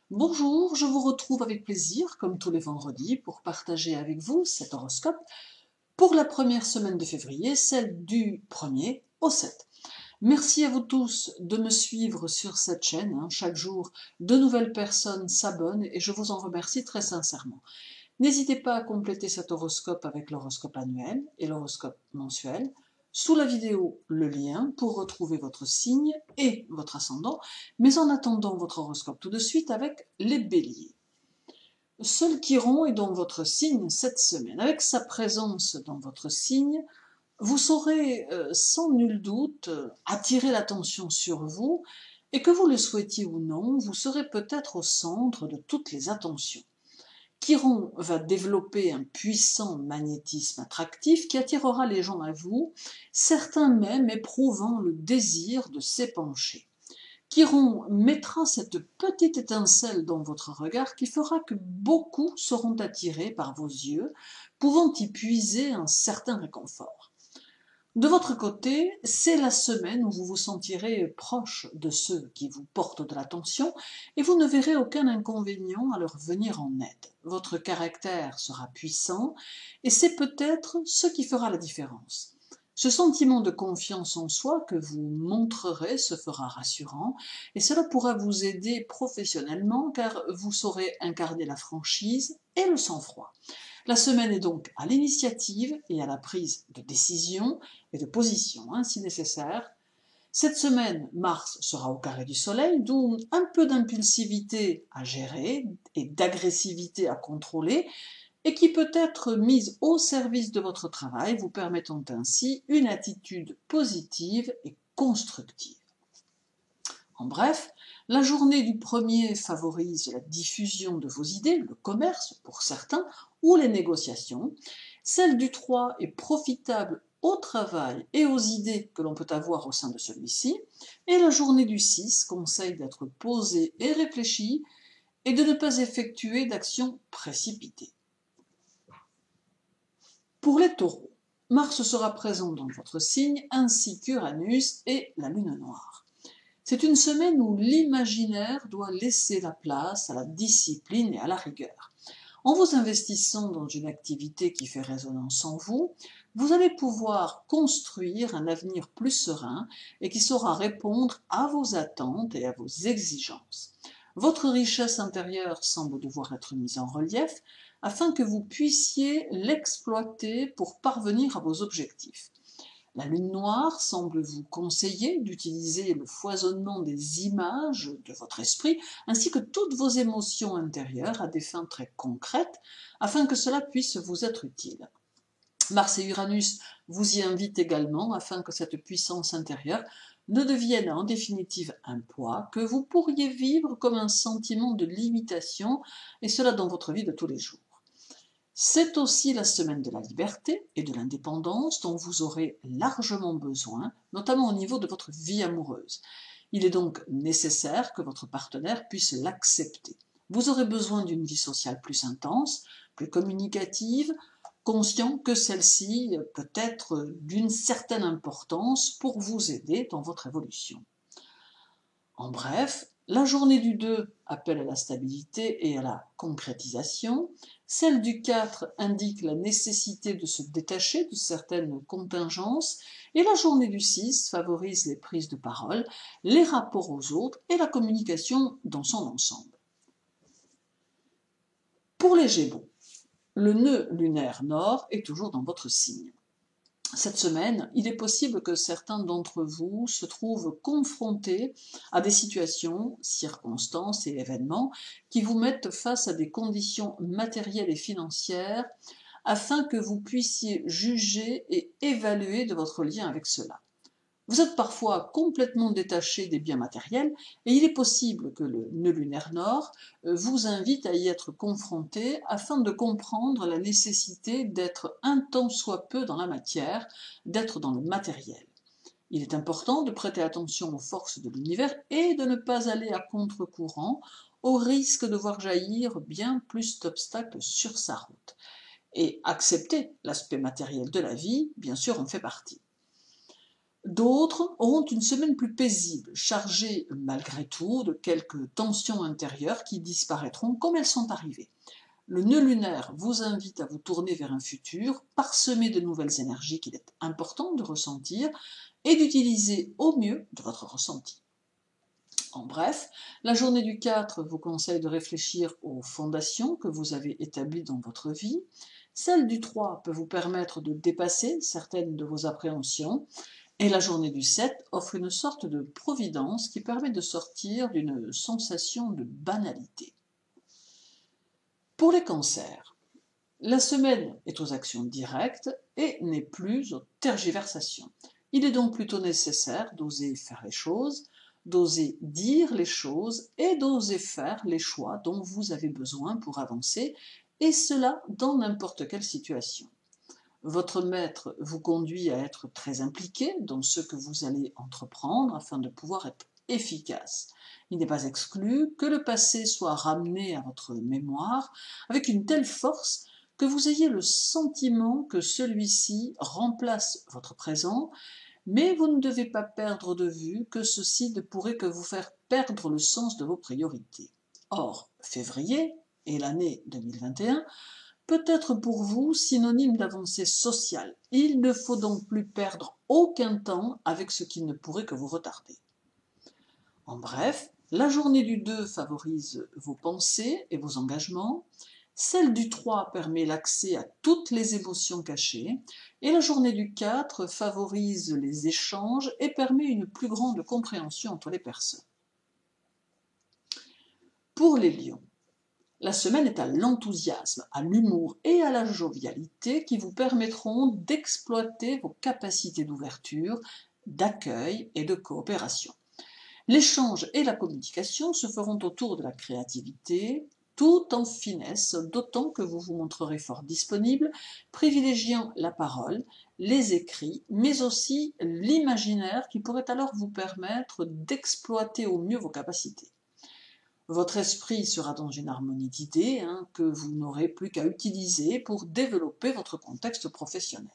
Bonjour, je vous retrouve avec plaisir, comme tous les vendredis, pour partager avec vous cet horoscope pour la première semaine de février, celle du 1er au 7. Merci à vous tous de me suivre sur cette chaîne. Chaque jour, de nouvelles personnes s'abonnent et je vous en remercie très sincèrement. N'hésitez pas à compléter cet horoscope avec l'horoscope annuel et l'horoscope mensuel. Sous la vidéo, le lien pour retrouver votre signe et votre ascendant, mais en attendant votre horoscope tout de suite avec les béliers. Seul Chiron est dans votre signe cette semaine. Avec sa présence dans votre signe, vous saurez sans nul doute attirer l'attention sur vous et que vous le souhaitiez ou non, vous serez peut-être au centre de toutes les attentions. Chiron va développer un puissant magnétisme attractif qui attirera les gens à vous, certains même éprouvant le désir de s'épancher. Chiron mettra cette petite étincelle dans votre regard qui fera que beaucoup seront attirés par vos yeux, pouvant y puiser un certain réconfort. De votre côté, c'est la semaine où vous vous sentirez proche de ceux qui vous portent de l'attention et vous ne verrez aucun inconvénient à leur venir en aide. Votre caractère sera puissant et c'est peut-être ce qui fera la différence. Ce sentiment de confiance en soi que vous montrerez se fera rassurant et cela pourra vous aider professionnellement car vous saurez incarner la franchise et le sang-froid. La semaine est donc à l'initiative et à la prise de décision et de position, si nécessaire. Cette semaine, Mars sera au carré du Soleil, d'où un peu d'impulsivité à gérer et d'agressivité à contrôler, et qui peut être mise au service de votre travail, vous permettant ainsi une attitude positive et constructive. En bref, la journée du 1er favorise la diffusion de vos idées, le commerce pour certains, ou les négociations. Celle du 3 est profitable au travail et aux idées que l'on peut avoir au sein de celui-ci. Et la journée du 6 conseille d'être posé et réfléchi et de ne pas effectuer d'actions précipitées. Pour les taureaux, Mars sera présent dans votre signe ainsi qu'Uranus et la lune noire. C'est une semaine où l'imaginaire doit laisser la place à la discipline et à la rigueur. En vous investissant dans une activité qui fait résonance en vous, vous allez pouvoir construire un avenir plus serein et qui saura répondre à vos attentes et à vos exigences. Votre richesse intérieure semble devoir être mise en relief afin que vous puissiez l'exploiter pour parvenir à vos objectifs. La lune noire semble vous conseiller d'utiliser le foisonnement des images de votre esprit ainsi que toutes vos émotions intérieures à des fins très concrètes afin que cela puisse vous être utile. Mars et Uranus vous y invitent également afin que cette puissance intérieure ne devienne en définitive un poids que vous pourriez vivre comme un sentiment de limitation et cela dans votre vie de tous les jours. C'est aussi la semaine de la liberté et de l'indépendance dont vous aurez largement besoin, notamment au niveau de votre vie amoureuse. Il est donc nécessaire que votre partenaire puisse l'accepter. Vous aurez besoin d'une vie sociale plus intense, plus communicative, conscient que celle-ci peut être d'une certaine importance pour vous aider dans votre évolution. En bref, la journée du 2 appelle à la stabilité et à la concrétisation, celle du 4 indique la nécessité de se détacher de certaines contingences, et la journée du 6 favorise les prises de parole, les rapports aux autres et la communication dans son ensemble. Pour les Gémeaux, le nœud lunaire nord est toujours dans votre signe. Cette semaine, il est possible que certains d'entre vous se trouvent confrontés à des situations, circonstances et événements qui vous mettent face à des conditions matérielles et financières afin que vous puissiez juger et évaluer de votre lien avec cela. Vous êtes parfois complètement détaché des biens matériels et il est possible que le nœud lunaire nord vous invite à y être confronté afin de comprendre la nécessité d'être un tant soit peu dans la matière, d'être dans le matériel. Il est important de prêter attention aux forces de l'univers et de ne pas aller à contre-courant au risque de voir jaillir bien plus d'obstacles sur sa route. Et accepter l'aspect matériel de la vie, bien sûr, en fait partie. D'autres auront une semaine plus paisible, chargée malgré tout de quelques tensions intérieures qui disparaîtront comme elles sont arrivées. Le nœud lunaire vous invite à vous tourner vers un futur parsemé de nouvelles énergies qu'il est important de ressentir et d'utiliser au mieux de votre ressenti. En bref, la journée du 4 vous conseille de réfléchir aux fondations que vous avez établies dans votre vie. Celle du 3 peut vous permettre de dépasser certaines de vos appréhensions. Et la journée du 7 offre une sorte de providence qui permet de sortir d'une sensation de banalité. Pour les cancers, la semaine est aux actions directes et n'est plus aux tergiversations. Il est donc plutôt nécessaire d'oser faire les choses, d'oser dire les choses et d'oser faire les choix dont vous avez besoin pour avancer, et cela dans n'importe quelle situation. Votre maître vous conduit à être très impliqué dans ce que vous allez entreprendre afin de pouvoir être efficace. Il n'est pas exclu que le passé soit ramené à votre mémoire avec une telle force que vous ayez le sentiment que celui-ci remplace votre présent, mais vous ne devez pas perdre de vue que ceci ne pourrait que vous faire perdre le sens de vos priorités. Or, février et l'année 2021 peut être pour vous synonyme d'avancée sociale. Il ne faut donc plus perdre aucun temps avec ce qui ne pourrait que vous retarder. En bref, la journée du 2 favorise vos pensées et vos engagements, celle du 3 permet l'accès à toutes les émotions cachées, et la journée du 4 favorise les échanges et permet une plus grande compréhension entre les personnes. Pour les lions, la semaine est à l'enthousiasme, à l'humour et à la jovialité qui vous permettront d'exploiter vos capacités d'ouverture, d'accueil et de coopération. L'échange et la communication se feront autour de la créativité, tout en finesse, d'autant que vous vous montrerez fort disponible, privilégiant la parole, les écrits, mais aussi l'imaginaire qui pourrait alors vous permettre d'exploiter au mieux vos capacités. Votre esprit sera dans une harmonie d'idées que vous n'aurez plus qu'à utiliser pour développer votre contexte professionnel.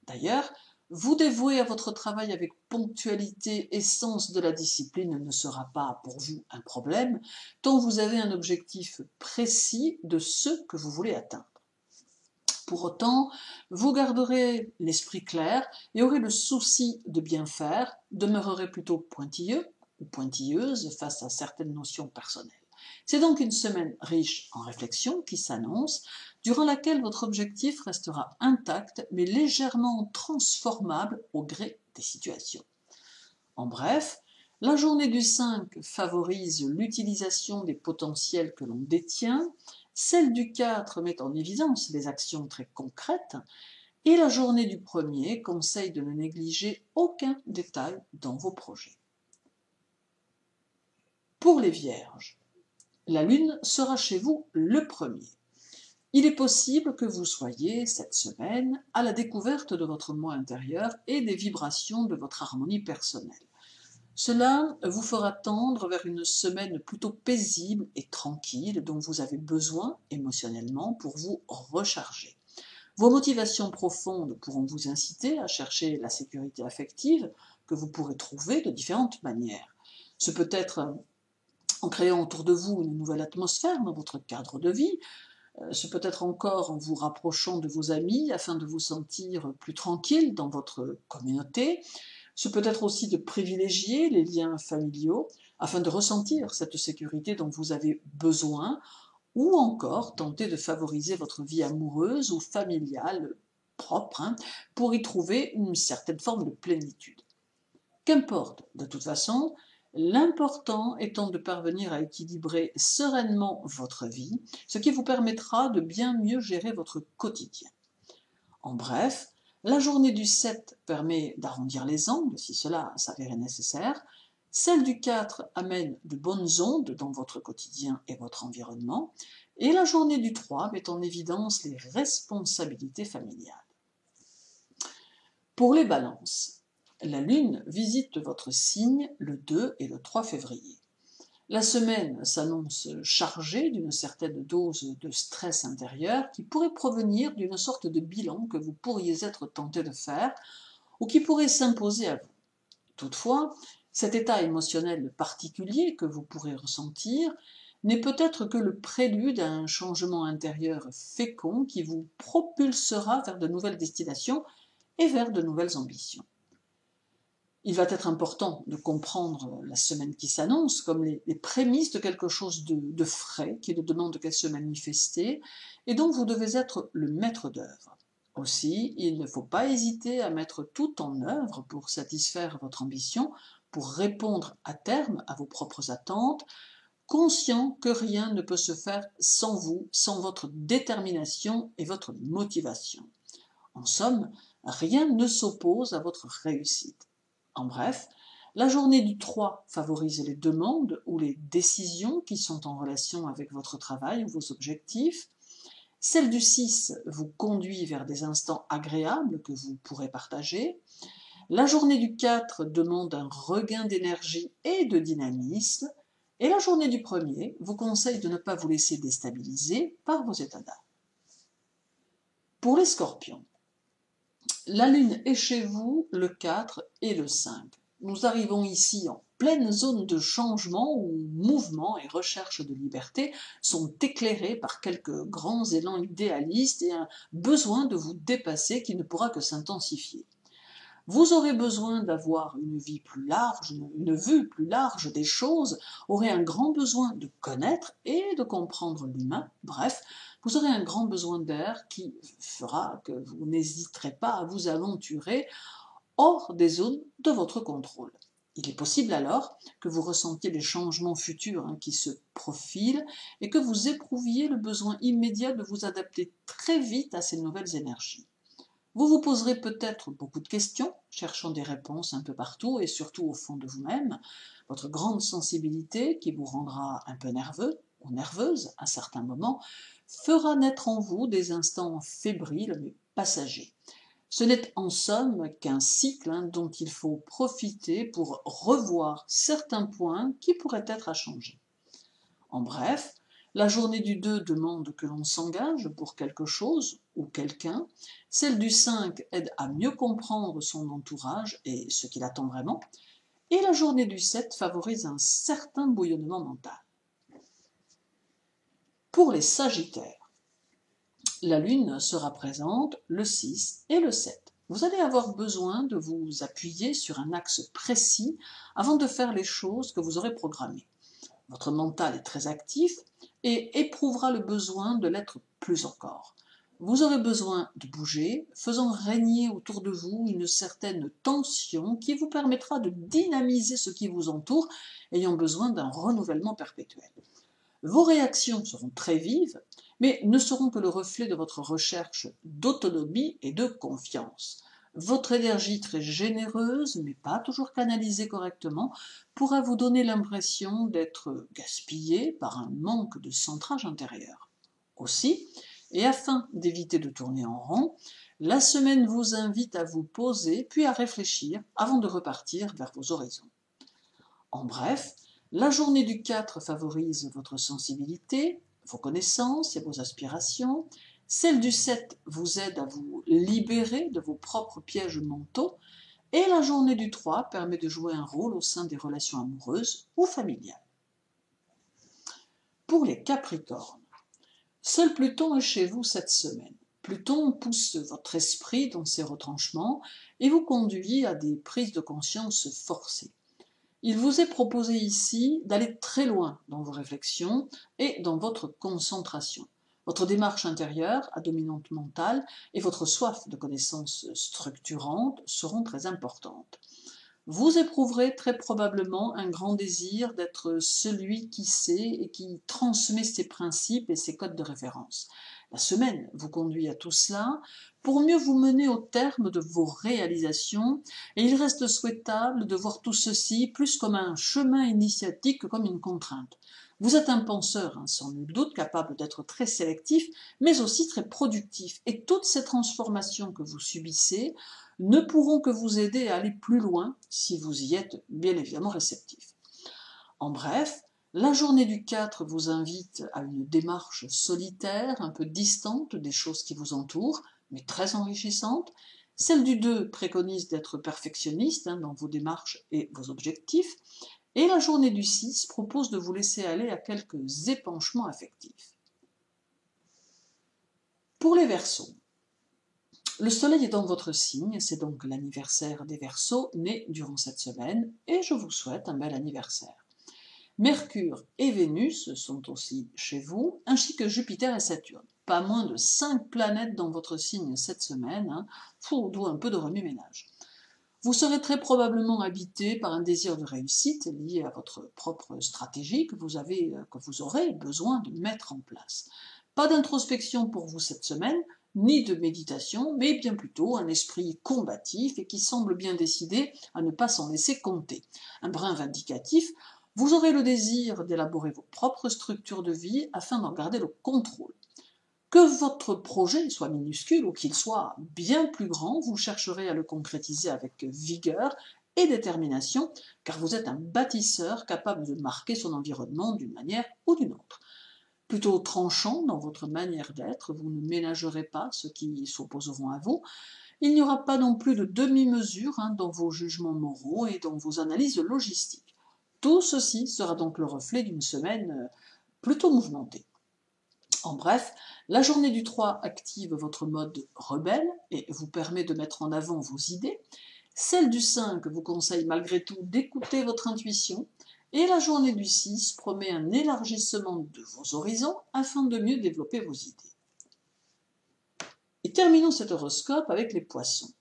D'ailleurs, vous dévouer à votre travail avec ponctualité et sens de la discipline ne sera pas pour vous un problème, tant vous avez un objectif précis de ce que vous voulez atteindre. Pour autant, vous garderez l'esprit clair et aurez le souci de bien faire, demeurerez plutôt pointilleux ou pointilleuse face à certaines notions personnelles. C'est donc une semaine riche en réflexion qui s'annonce, durant laquelle votre objectif restera intact mais légèrement transformable au gré des situations. En bref, la journée du 5 favorise l'utilisation des potentiels que l'on détient, celle du 4 met en évidence des actions très concrètes, et la journée du 1er conseille de ne négliger aucun détail dans vos projets. Pour les Vierges, la Lune sera chez vous le 1er. Il est possible que vous soyez, cette semaine, à la découverte de votre moi intérieur et des vibrations de votre harmonie personnelle. Cela vous fera tendre vers une semaine plutôt paisible et tranquille dont vous avez besoin émotionnellement pour vous recharger. Vos motivations profondes pourront vous inciter à chercher la sécurité affective que vous pourrez trouver de différentes manières. Ce peut être en créant autour de vous une nouvelle atmosphère dans votre cadre de vie, ce peut être encore en vous rapprochant de vos amis afin de vous sentir plus tranquille dans votre communauté, ce peut être aussi de privilégier les liens familiaux afin de ressentir cette sécurité dont vous avez besoin, ou encore tenter de favoriser votre vie amoureuse ou familiale propre pour y trouver une certaine forme de plénitude. Qu'importe, de toute façon, l'important étant de parvenir à équilibrer sereinement votre vie, ce qui vous permettra de bien mieux gérer votre quotidien. En bref, la journée du 7 permet d'arrondir les angles, si cela s'avérait nécessaire. Celle du 4 amène de bonnes ondes dans votre quotidien et votre environnement. Et la journée du 3 met en évidence les responsabilités familiales. Pour les balances, la Lune visite votre signe le 2 et le 3 février. La semaine s'annonce chargée d'une certaine dose de stress intérieur qui pourrait provenir d'une sorte de bilan que vous pourriez être tenté de faire, ou qui pourrait s'imposer à vous. Toutefois, cet état émotionnel particulier que vous pourrez ressentir n'est peut-être que le prélude à un changement intérieur fécond qui vous propulsera vers de nouvelles destinations et vers de nouvelles ambitions. Il va être important de comprendre la semaine qui s'annonce comme les prémices de quelque chose de frais qui ne demande qu'à se manifester et dont vous devez être le maître d'œuvre. Aussi, il ne faut pas hésiter à mettre tout en œuvre pour satisfaire votre ambition, pour répondre à terme à vos propres attentes, conscient que rien ne peut se faire sans vous, sans votre détermination et votre motivation. En somme, rien ne s'oppose à votre réussite. En bref, la journée du 3 favorise les demandes ou les décisions qui sont en relation avec votre travail ou vos objectifs. Celle du 6 vous conduit vers des instants agréables que vous pourrez partager. La journée du 4 demande un regain d'énergie et de dynamisme. Et la journée du 1er vous conseille de ne pas vous laisser déstabiliser par vos états d'âme. Pour les scorpions, la lune est chez vous le 4 et le 5. Nous arrivons ici en pleine zone de changement où mouvement et recherche de liberté sont éclairés par quelques grands élans idéalistes et un besoin de vous dépasser qui ne pourra que s'intensifier. Vous aurez besoin d'avoir une vie plus large, une vue plus large des choses, aurez un grand besoin de connaître et de comprendre l'humain, bref, vous aurez un grand besoin d'air qui fera que vous n'hésiterez pas à vous aventurer hors des zones de votre contrôle. Il est possible alors que vous ressentiez les changements futurs qui se profilent et que vous éprouviez le besoin immédiat de vous adapter très vite à ces nouvelles énergies. Vous vous poserez peut-être beaucoup de questions, cherchant des réponses un peu partout et surtout au fond de vous-même. Votre grande sensibilité, qui vous rendra un peu nerveux ou nerveuse à certains moments, fera naître en vous des instants fébriles mais passagers. Ce n'est en somme qu'un cycle dont il faut profiter pour revoir certains points qui pourraient être à changer. En bref, la journée du 2 demande que l'on s'engage pour quelque chose ou quelqu'un. Celle du 5 aide à mieux comprendre son entourage et ce qu'il attend vraiment. Et la journée du 7 favorise un certain bouillonnement mental. Pour les Sagittaires, la Lune sera présente le 6 et le 7. Vous allez avoir besoin de vous appuyer sur un axe précis avant de faire les choses que vous aurez programmées. Votre mental est très actif et éprouvera le besoin de l'être plus encore. Vous aurez besoin de bouger, faisant régner autour de vous une certaine tension qui vous permettra de dynamiser ce qui vous entoure, ayant besoin d'un renouvellement perpétuel. Vos réactions seront très vives, mais ne seront que le reflet de votre recherche d'autonomie et de confiance. Votre énergie très généreuse, mais pas toujours canalisée correctement, pourra vous donner l'impression d'être gaspillée par un manque de centrage intérieur. Aussi, et afin d'éviter de tourner en rond, la semaine vous invite à vous poser puis à réfléchir avant de repartir vers vos horizons. En bref, la journée du 4 favorise votre sensibilité, vos connaissances et vos aspirations. Celle du 7 vous aide à vous libérer de vos propres pièges mentaux. Et la journée du 3 permet de jouer un rôle au sein des relations amoureuses ou familiales. Pour les Capricornes, seul Pluton est chez vous cette semaine. Pluton pousse votre esprit dans ses retranchements et vous conduit à des prises de conscience forcées. Il vous est proposé ici d'aller très loin dans vos réflexions et dans votre concentration. Votre démarche intérieure, à dominante mentale, et votre soif de connaissances structurantes seront très importantes. Vous éprouverez très probablement un grand désir d'être celui qui sait et qui transmet ses principes et ses codes de référence. La semaine vous conduit à tout cela pour mieux vous mener au terme de vos réalisations et il reste souhaitable de voir tout ceci plus comme un chemin initiatique que comme une contrainte. Vous êtes un penseur, sans nul doute, capable d'être très sélectif, mais aussi très productif. Et toutes ces transformations que vous subissez ne pourront que vous aider à aller plus loin si vous y êtes bien évidemment réceptif. En bref, la journée du 4 vous invite à une démarche solitaire, un peu distante des choses qui vous entourent, mais très enrichissante. Celle du 2 préconise d'être perfectionniste dans vos démarches et vos objectifs. Et la journée du 6 propose de vous laisser aller à quelques épanchements affectifs. Pour les Verseaux, le soleil est dans votre signe, c'est donc l'anniversaire des Verseaux nés durant cette semaine, et je vous souhaite un bel anniversaire. Mercure et Vénus sont aussi chez vous, ainsi que Jupiter et Saturne. Pas moins de 5 planètes dans votre signe cette semaine, d'où un peu de remue-ménage. Vous serez très probablement habité par un désir de réussite lié à votre propre stratégie que vous aurez besoin de mettre en place. Pas d'introspection pour vous cette semaine, ni de méditation, mais bien plutôt un esprit combatif et qui semble bien décidé à ne pas s'en laisser compter. Un brin vindicatif, vous aurez le désir d'élaborer vos propres structures de vie afin d'en garder le contrôle. Que votre projet soit minuscule ou qu'il soit bien plus grand, vous chercherez à le concrétiser avec vigueur et détermination, car vous êtes un bâtisseur capable de marquer son environnement d'une manière ou d'une autre. Plutôt tranchant dans votre manière d'être, vous ne ménagerez pas ceux qui s'opposeront à vous. Il n'y aura pas non plus de demi-mesure dans vos jugements moraux et dans vos analyses logistiques. Tout ceci sera donc le reflet d'une semaine plutôt mouvementée. En bref, la journée du 3 active votre mode rebelle et vous permet de mettre en avant vos idées. Celle du 5 vous conseille malgré tout d'écouter votre intuition. Et la journée du 6 promet un élargissement de vos horizons afin de mieux développer vos idées. Et terminons cet horoscope avec les Poissons.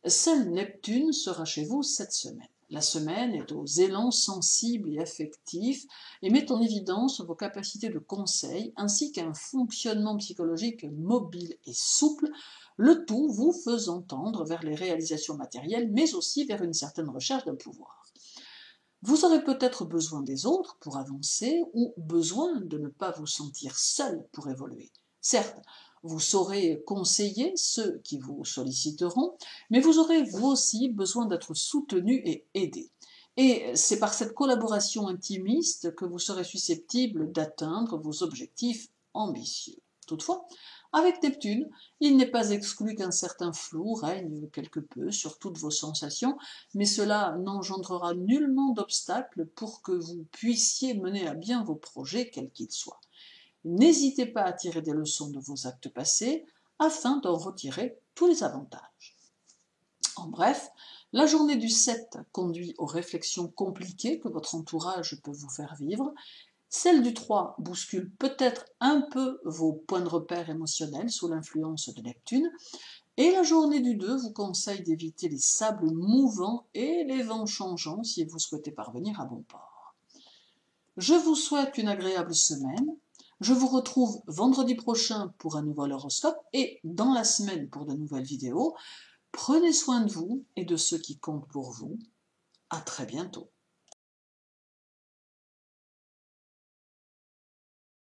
Seul Neptune sera chez vous cette semaine. La semaine est aux élans sensibles et affectifs et met en évidence vos capacités de conseil ainsi qu'un fonctionnement psychologique mobile et souple, le tout vous faisant tendre vers les réalisations matérielles mais aussi vers une certaine recherche d'un pouvoir. Vous aurez peut-être besoin des autres pour avancer ou besoin de ne pas vous sentir seul pour évoluer. Certes, vous saurez conseiller ceux qui vous solliciteront, mais vous aurez vous aussi besoin d'être soutenu et aidé. Et c'est par cette collaboration intimiste que vous serez susceptible d'atteindre vos objectifs ambitieux. Toutefois, avec Neptune, il n'est pas exclu qu'un certain flou règne quelque peu sur toutes vos sensations, mais cela n'engendrera nullement d'obstacle pour que vous puissiez mener à bien vos projets, quels qu'ils soient. N'hésitez pas à tirer des leçons de vos actes passés afin d'en retirer tous les avantages. En bref, la journée du 7 conduit aux réflexions compliquées que votre entourage peut vous faire vivre. Celle du 3 bouscule peut-être un peu vos points de repère émotionnels sous l'influence de Neptune. Et la journée du 2 vous conseille d'éviter les sables mouvants et les vents changeants si vous souhaitez parvenir à bon port. Je vous souhaite une agréable semaine. Je vous retrouve vendredi prochain pour un nouvel horoscope et dans la semaine pour de nouvelles vidéos. Prenez soin de vous et de ceux qui comptent pour vous. À très bientôt.